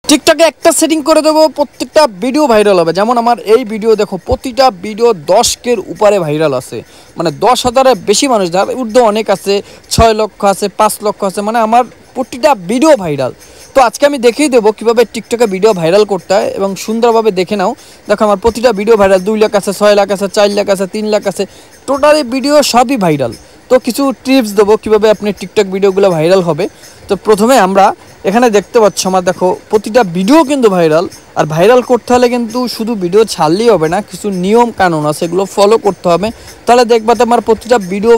টিকটকে একটা সেটিং করে দেবো, প্রত্যেকটা ভিডিও ভাইরাল হবে। যেমন আমার এই ভিডিও দেখো, প্রতিটা ভিডিও 10K উপরে ভাইরাল আছে, মানে 10,000-এর বেশি মানুষ, যার ঊর্ধ্বে অনেক আছে, 6 লক্ষ আছে, 5 লক্ষ আছে, মানে আমার প্রতিটা ভিডিও ভাইরাল। তো আজকে আমি দেখিয়ে দেবো কীভাবে টিকটকে ভিডিও ভাইরাল করতে হয় এবং সুন্দরভাবে দেখে নাও। দেখো আমার প্রতিটা ভিডিও ভাইরাল, 2 লাখ আছে, 6 লাখ আছে, 4 লাখ আছে, 3 লাখ আছে, টোটালি ভিডিও সবই ভাইরাল। তো কিছু টিপস দেবো কীভাবে আপনি টিকটক ভিডিওগুলো ভাইরাল হবে। তো প্রথমে আমরা এখানে দেখতে পাচ্ছ আমার, দেখো প্রতিটা ভিডিও কিন্তু ভাইরাল। আর ভাইরাল করতে হলে কিন্তু শুধু ভিডিও ছাড়লেই হবে না, কিছু নিয়ম কানুন আছে, সেগুলো ফলো করতে হবে। তাহলে দেখবা তোমার প্রতিটা ভিডিও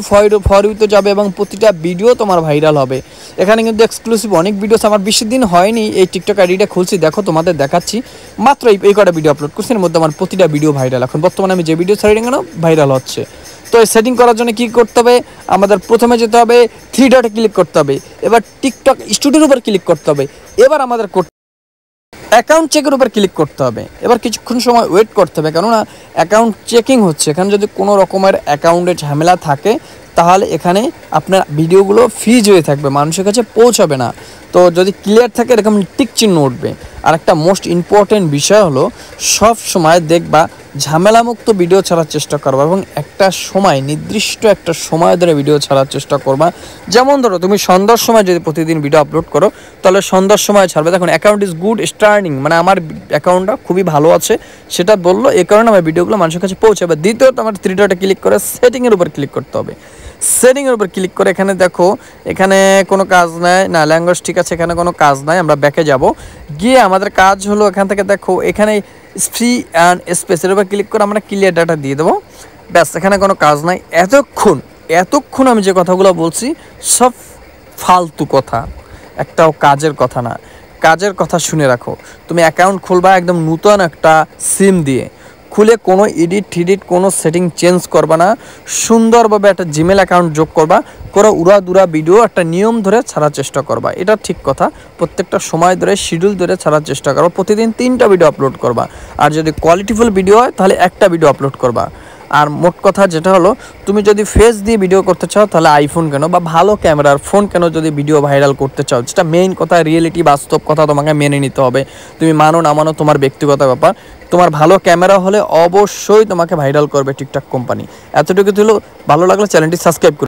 ফর ইউতে যাবে এবং প্রতিটা ভিডিও তোমার ভাইরাল হবে। এখানে কিন্তু এক্সক্লুসিভ অনেক ভিডিওস, আমার বেশি দিন হয়নি এই টিকটক আইডিটা খুলছি, দেখো তোমাদের দেখাচ্ছি। মাত্র এই কটা ভিডিও আপলোড করছি, এর মধ্যে আমার প্রতিটা ভিডিও ভাইরাল। এখন বর্তমানে আমি যে ভিডিও ছাড়ি কেন ভাইরাল হচ্ছে। তো এই সেটিং করার জন্য কী করতে হবে, আমাদের প্রথমে যেতে হবে 3 ডটে ক্লিক করতে হবে, এবার টিকটক স্টুডিওর উপর ক্লিক করতে হবে, এবার আমাদের অ্যাকাউন্ট চেকের উপর ক্লিক করতে হবে। এবার কিছুক্ষণ সময় ওয়েট করতে হবে, কেননা অ্যাকাউন্ট চেকিং হচ্ছে। এখানে যদি কোনো রকমের অ্যাকাউন্টে ঝামেলা থাকে তাহলে এখানে আপনার ভিডিওগুলো ফ্রিজ হয়ে থাকবে, মানুষের কাছে পৌঁছাবে না। তো যদি ক্লিয়ার থাকে এরকম টিক চিহ্ন উঠবে। আর একটা মোস্ট ইম্পর্টেন্ট বিষয় হলো, সব সময় দেখবা ঝামেলামুক্ত ভিডিও ছাড়ার চেষ্টা করবা এবং একটা সময়, নির্দিষ্ট একটা সময় ধরে ভিডিও ছাড়ার চেষ্টা করবা। যেমন ধরো তুমি সন্ধ্যার সময় যদি প্রতিদিন ভিডিও আপলোড করো, তাহলে সন্ধ্যার সময় ছাড়বে। দেখুন অ্যাকাউন্ট ইজ গুড স্টার্নিং, মানে আমার অ্যাকাউন্টটা খুবই ভালো আছে সেটা বললো, এই কারণে আমার ভিডিওগুলো মানুষের কাছে পৌঁছাবে। দ্বিতীয়ত আমার 3 ডটে ক্লিক করে সেটিংয়ের উপর ক্লিক করতে হবে। সেটিংয়ের উপর ক্লিক করে এখানে দেখো, এখানে কোনো কাজ নাই না, ল্যাঙ্গুয়েজ ঠিক আছে, এখানে কোনো কাজ নাই। আমরা ব্যাকে যাব, গিয়ে আমাদের কাজ হলো এখান থেকে দেখো এখানে ফ্রি অ্যান্ড স্পেসের উপর ক্লিক করে আমরা ক্লিয়ার ডাটা দিয়ে দেবো। ব্যাস, এখানে কোনো কাজ নাই। এতক্ষণ আমি যে কথাগুলো বলছি সব ফালতু কথা, একটাও কাজের কথা না। কাজের কথা শুনে রাখো। তুমি অ্যাকাউন্ট খুলবা একদম নূতন একটা সিম দিয়ে, খুলে কোনো এডিট কোনো সেটিং চেঞ্জ করবা না, সুন্দরভাবে একটা জিমেল অ্যাকাউন্ট যোগ করবা, করে উড়াদুরা ভিডিও একটা নিয়ম ধরে ছাড়ার চেষ্টা করবা। এটা ঠিক কথা, প্রত্যেকটা সময় ধরে শিডিউল ধরে ছাড়ার চেষ্টা করবা। প্রতিদিন 3টা ভিডিও আপলোড করবা, আর যদি কোয়ালিটিফুল ভিডিও হয় তাহলে একটা ভিডিও আপলোড করবা। আর মোট কথা যেটা হলো, তুমি যদি ফেস দিয়ে ভিডিও করতে চাও তাহলে আইফোন কেন বা ভালো ক্যামেরার ফোন কেন, যদি ভিডিও ভাইরাল করতে চাও, যেটা মেইন কথা, রিয়েলিটি বাস্তব কথা তোমাকে মেনে নিতে হবে। তুমি মানো না মানো তোমার ব্যক্তিগত ব্যাপার। তোমার ভালো ক্যামেরা হলে অবশ্যই তোমাকে ভাইরাল করবে টিকটক কোম্পানি। এতটুকু হলো, ভালো লাগলে চ্যানেলটি সাবস্ক্রাইব করুন।